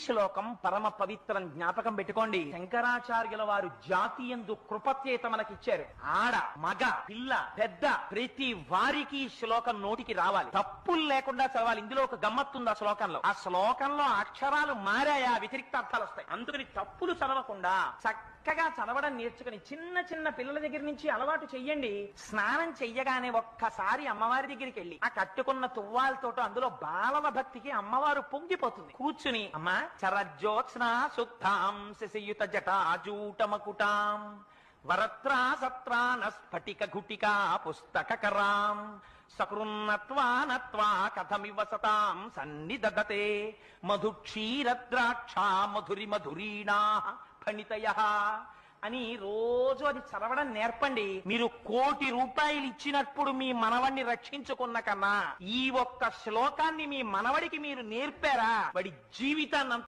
శ్లోకం పరమ పవిత్రం. జ్ఞాపకం పెట్టుకోండి. శంకరాచార్యుల వారు జాతీయందు కృపచేత మనకిచ్చారు. ఆడ మగ పిల్ల పెద్ద ప్రతి వారికి ఈ శ్లోకం నోటికి రావాలి, తప్పులు లేకుండా చదవాలి. ఇందులో ఒక గమ్మత్తుంది ఆ శ్లోకంలో. ఆ శ్లోకంలో అక్షరాలు మారాయా వ్యతిరిక్త అర్థాలు వస్తాయి. అందుకని తప్పులు చదవకుండా చక్కగా చదవడం నేర్చుకుని చిన్న చిన్న పిల్లల దగ్గర నుంచి అలవాటు చెయ్యండి. స్నానం చెయ్యగానే ఒక్కసారి అమ్మవారి దగ్గరికి వెళ్ళి ఆ కట్టుకున్న తువ్వాలతోటో అందులో బాలల భక్తికి అమ్మవారు పొంగిపోతుంది. కూర్చుని అమ్మ చరజ్యోత్స్న సుక్తాం శశయుత జటాజూటమకుటాం వరత్రా సత్రాన స్ఫటిక ఘుటికా పుస్తకరాం సకృన్నత్వా నత్వా కథమివ సతాం సన్నిదదతే మధుక్షీరద్రాక్షా మధురి మధురీణా ఫణితయః అని రోజు అది చదవడం నేర్పండి. మీరు 1,00,00,000 రూపాయలు ఇచ్చినప్పుడు మీ మనవడిని రక్షించుకున్న కన్నా ఈ ఒక్క శ్లోకాన్ని మీ మనవడికి మీరు నేర్పారా, వాడి జీవితాన్ని